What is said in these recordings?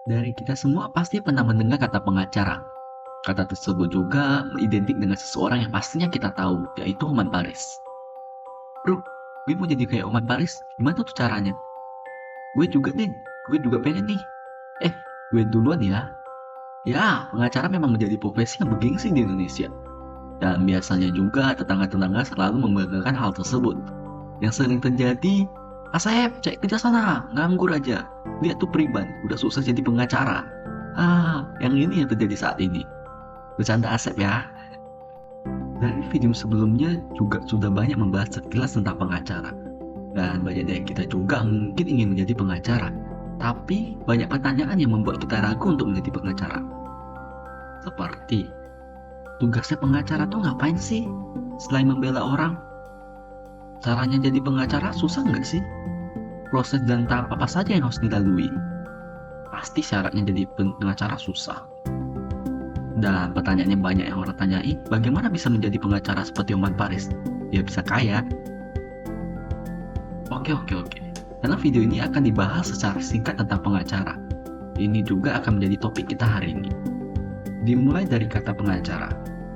Dari kita semua pasti pernah mendengar kata pengacara. Kata tersebut juga identik dengan seseorang yang pastinya kita tahu, yaitu Hotman Paris. Bro, gue mau jadi kayak Hotman Paris, gimana tuh caranya? Gue juga nih, gue juga pengen nih. Eh, gue duluan ya. Ya, pengacara memang menjadi profesi yang bergengsi di Indonesia. Dan biasanya juga tetangga-tetangga selalu membanggakan hal tersebut. Yang sering terjadi, Asep, cek kerja sana, nganggur aja. Dia tuh pribadi, udah susah jadi pengacara. Yang ini yang terjadi saat ini. Bercanda Asep ya. Dari video sebelumnya juga sudah banyak membahas sekilas tentang pengacara. Dan banyak dari kita juga mungkin ingin menjadi pengacara. Tapi banyak pertanyaan yang membuat kita ragu untuk menjadi pengacara. Seperti, tugasnya pengacara tuh ngapain sih? Selain membela orang, caranya jadi pengacara susah nggak sih? Proses dan tahap apa saja yang harus dilalui? Pasti syaratnya jadi pengacara susah. Dan pertanyaan yang banyak yang orang tanyai, bagaimana bisa menjadi pengacara seperti Hotman Paris? Dia bisa kaya. Oke. Dalam video ini akan dibahas secara singkat tentang pengacara. Ini juga akan menjadi topik kita hari ini. Dimulai dari kata pengacara.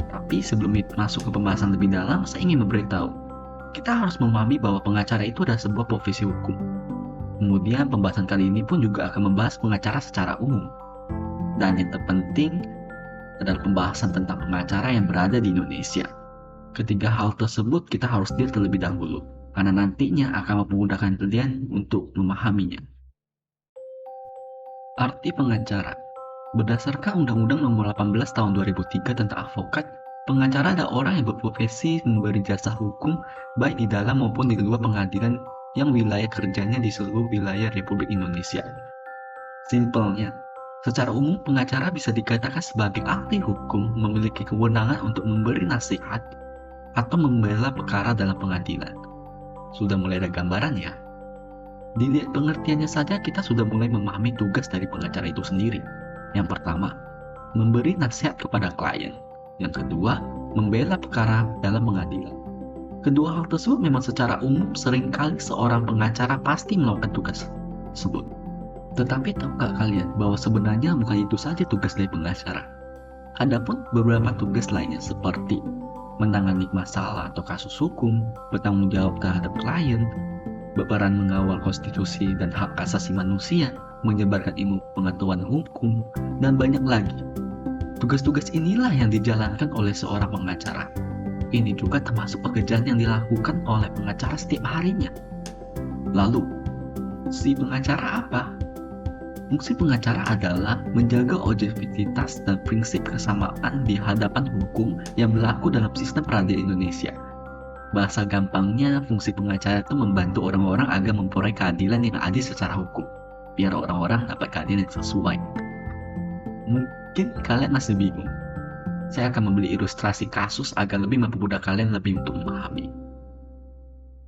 Tapi sebelum masuk ke pembahasan lebih dalam, saya ingin memberitahu. Kita harus memahami bahwa pengacara itu adalah sebuah profesi hukum. Kemudian pembahasan kali ini pun juga akan membahas pengacara secara umum. Dan yang terpenting adalah pembahasan tentang pengacara yang berada di Indonesia. Ketiga hal tersebut kita harus deal terlebih dahulu, karena nantinya akan memudahkan kalian untuk memahaminya. Arti pengacara. Berdasarkan Undang-Undang Nomor 18 Tahun 2003 tentang advokat, pengacara adalah orang yang berprofesi memberi jasa hukum baik di dalam maupun di luar pengadilan yang wilayah kerjanya di seluruh wilayah Republik Indonesia. Simpelnya, secara umum pengacara bisa dikatakan sebagai ahli hukum memiliki kewenangan untuk memberi nasihat atau membela perkara dalam pengadilan. Sudah mulai ada gambaran ya? Dilihat pengertiannya saja kita sudah mulai memahami tugas dari pengacara itu sendiri. Yang pertama, memberi nasihat kepada klien. Yang kedua, membela perkara dalam pengadilan. Kedua hal tersebut memang secara umum seringkali seorang pengacara pasti melakukan tugas tersebut. Tetapi tahukah kalian bahwa sebenarnya bukan itu saja tugas dari pengacara? Adapun beberapa tugas lainnya seperti menangani masalah atau kasus hukum, bertanggung jawab terhadap klien, berperan mengawal konstitusi dan hak asasi manusia, menyebarkan ilmu pengetahuan hukum, dan banyak lagi. Tugas-tugas inilah yang dijalankan oleh seorang pengacara. Ini juga termasuk pekerjaan yang dilakukan oleh pengacara setiap harinya. Lalu, si pengacara apa? Fungsi pengacara adalah menjaga objektivitas dan prinsip kesamaan di hadapan hukum yang berlaku dalam sistem peradilan Indonesia. Bahasa gampangnya, fungsi pengacara itu membantu orang-orang agar memperoleh keadilan yang adil secara hukum, biar orang-orang dapat keadilan yang sesuai. Mungkin kalian masih bingung. Saya akan membeli ilustrasi kasus agar lebih mempermudah kalian lebih untuk memahami.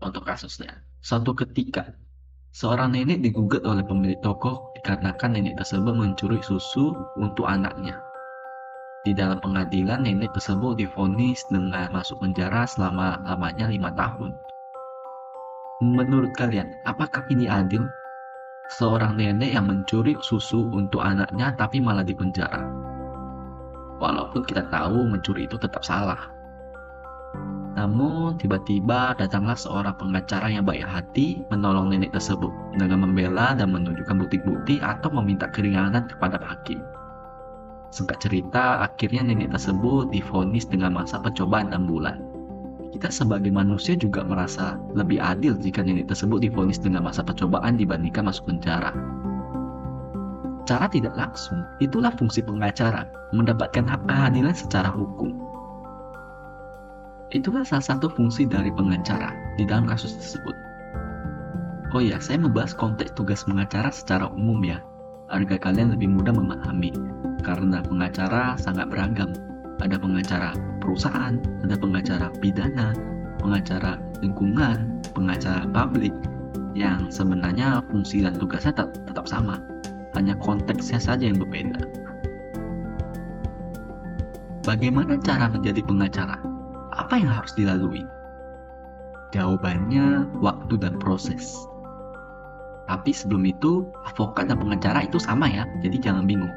Untuk kasusnya, suatu ketika, seorang nenek digugat oleh pemilik toko dikarenakan nenek tersebut mencuri susu untuk anaknya. Di dalam pengadilan, nenek tersebut divonis dengan masuk penjara selama-lamanya 5 tahun. Menurut kalian, apakah ini adil? Seorang nenek yang mencuri susu untuk anaknya tapi malah dipenjara. Walaupun kita tahu mencuri itu tetap salah. Namun tiba-tiba datanglah seorang pengacara yang baik hati menolong nenek tersebut dengan membela dan menunjukkan bukti-bukti atau meminta keringanan kepada hakim. Singkat cerita, akhirnya nenek tersebut divonis dengan masa percobaan 6 bulan. Kita sebagai manusia juga merasa lebih adil jika nenek tersebut divonis dengan masa percobaan dibandingkan masuk penjara. Cara tidak langsung, itulah fungsi pengacara, mendapatkan hak keadilan secara hukum. Itulah salah satu fungsi dari pengacara di dalam kasus tersebut. Oh ya, saya membahas konteks tugas pengacara secara umum ya, agar kalian lebih mudah memahami. Karena pengacara sangat beragam. Ada pengacara perusahaan, ada pengacara pidana, pengacara lingkungan, pengacara publik, yang sebenarnya fungsi dan tugasnya tetap sama. Hanya konteksnya saja yang berbeda. Bagaimana cara menjadi pengacara? Apa yang harus dilalui? Jawabannya, waktu dan proses. Tapi sebelum itu, advokat dan pengacara itu sama ya, jadi jangan bingung.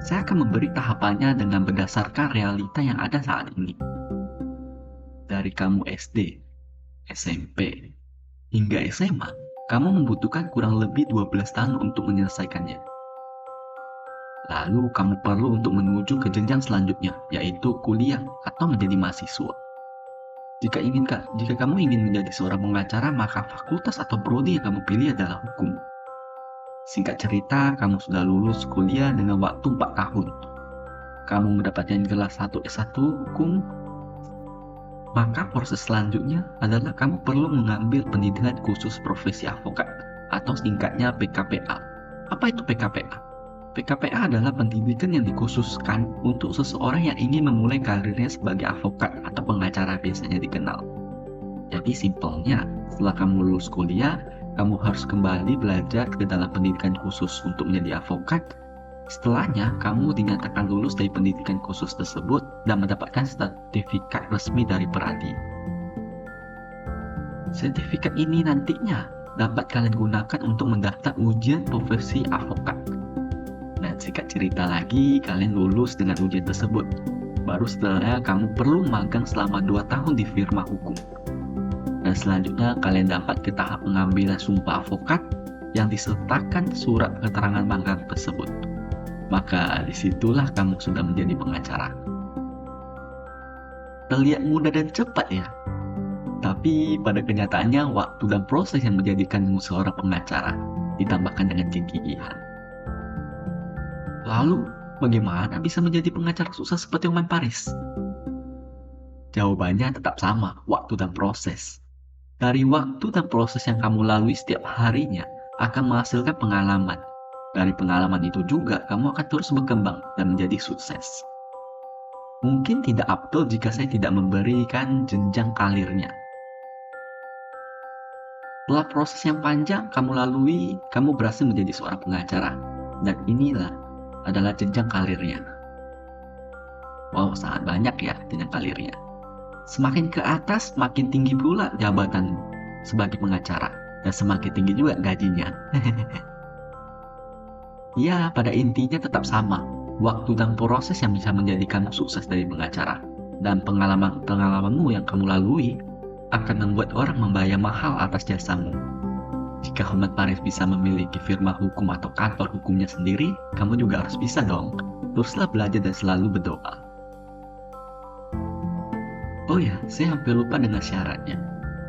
Saya akan memberi tahapannya dengan berdasarkan realita yang ada saat ini. Dari kamu SD, SMP, hingga SMA, kamu membutuhkan kurang lebih 12 tahun untuk menyelesaikannya. Lalu kamu perlu untuk menuju ke jenjang selanjutnya, yaitu kuliah atau menjadi mahasiswa. Jika kamu ingin menjadi seorang pengacara, maka fakultas atau prodi yang kamu pilih adalah hukum. Singkat cerita, kamu sudah lulus kuliah dengan waktu 4 tahun. Kamu mendapatkan gelar 1 S1 hukum, maka proses selanjutnya adalah kamu perlu mengambil pendidikan khusus profesi advokat atau singkatnya PKPA. Apa itu PKPA? PKPA adalah pendidikan yang dikhususkan untuk seseorang yang ingin memulai karirnya sebagai advokat atau pengacara biasanya dikenal. Jadi simpelnya, setelah kamu lulus kuliah, kamu harus kembali belajar ke dalam pendidikan khusus untuk menjadi advokat. Setelahnya, kamu dinyatakan lulus dari pendidikan khusus tersebut dan mendapatkan sertifikat resmi dari Peradi. Sertifikat ini nantinya dapat kalian gunakan untuk mendaftar ujian profesi advokat. Dan singkat cerita lagi, kalian lulus dengan ujian tersebut. Baru setelahnya kamu perlu magang selama 2 tahun di firma hukum. Dan selanjutnya kalian dapat ke tahap pengambilan sumpah advokat yang disertakan surat keterangan magang tersebut. Maka disitulah kamu sudah menjadi pengacara. Terlihat mudah dan cepat ya. Tapi pada kenyataannya waktu dan proses yang menjadikanmu seorang pengacara ditambahkan dengan kegigihan. Lalu, bagaimana bisa menjadi pengacara sukses seperti Oman Paris? Jawabannya tetap sama, waktu dan proses. Dari waktu dan proses yang kamu lalui setiap harinya akan menghasilkan pengalaman. Dari pengalaman itu juga kamu akan terus berkembang dan menjadi sukses. Mungkin tidak afdol jika saya tidak memberikan jenjang karirnya. Setelah proses yang panjang kamu lalui, kamu berhasil menjadi seorang pengacara. Dan inilah adalah jenjang karirnya. Wow, sangat banyak ya jenjang karirnya. Semakin ke atas, makin tinggi pula jabatan sebagai pengacara. Dan semakin tinggi juga gajinya. Ya, pada intinya tetap sama. Waktu dan proses yang bisa menjadikanmu sukses dari pengacara. Dan pengalamanmu yang kamu lalui akan membuat orang membayar mahal atas jasamu. Jika Hotman Paris bisa memiliki firma hukum atau kantor hukumnya sendiri, kamu juga harus bisa dong. Teruslah belajar dan selalu berdoa. Oh ya, saya hampir lupa dengan syaratnya.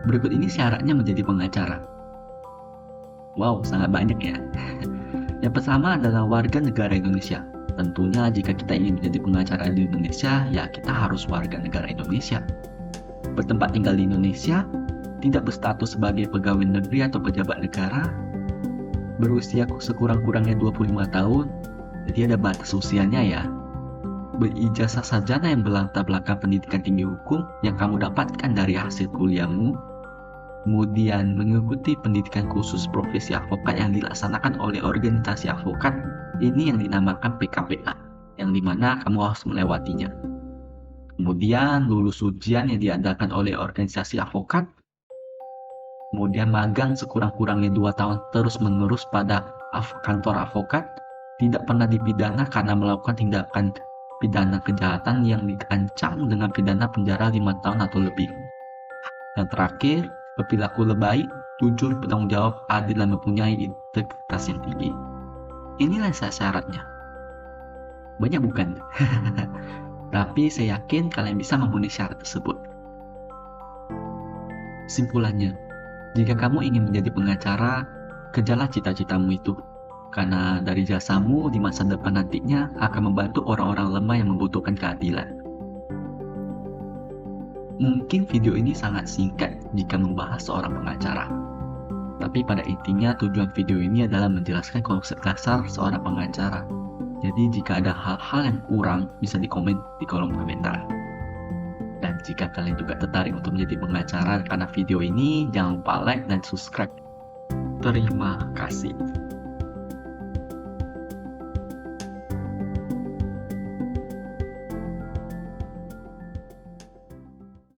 Berikut ini syaratnya menjadi pengacara. Wow, sangat banyak ya. Yang pertama adalah warga negara Indonesia. Tentunya jika kita ingin menjadi pengacara di Indonesia, ya kita harus warga negara Indonesia. Bertempat tinggal di Indonesia, tidak berstatus sebagai pegawai negeri atau pejabat negara, berusia sekurang-kurangnya 25 tahun, jadi ada batas usianya ya. Berijazah sarjana yang berlatar belakang pendidikan tinggi hukum yang kamu dapatkan dari hasil kuliahmu, kemudian mengikuti pendidikan khusus profesi advokat yang dilaksanakan oleh organisasi advokat, ini yang dinamakan PKPA, yang dimana kamu harus melewatinya. Kemudian lulus ujian yang diadakan oleh organisasi advokat, kemudian magang sekurang-kurangnya 2 tahun terus-menerus pada kantor advokat, tidak pernah dipidana karena melakukan tindakan pidana kejahatan yang diancam dengan pidana penjara 5 tahun atau lebih. Dan terakhir, berperilaku baik, jujur, bertanggung jawab, adil, dan mempunyai integritas yang tinggi. Inilah syaratnya. Banyak bukan? Tapi saya yakin kalian bisa memenuhi syarat tersebut. Simpulannya, jika kamu ingin menjadi pengacara, kejarlah cita-citamu itu. Karena dari jasamu di masa depan nantinya akan membantu orang-orang lemah yang membutuhkan keadilan. Mungkin video ini sangat singkat jika membahas seorang pengacara. Tapi pada intinya tujuan video ini adalah menjelaskan konsep dasar seorang pengacara. Jadi jika ada hal-hal yang kurang bisa dikomen di kolom komentar. Dan jika kalian juga tertarik untuk menjadi pengacara karena video ini, jangan lupa like dan subscribe. Terima kasih.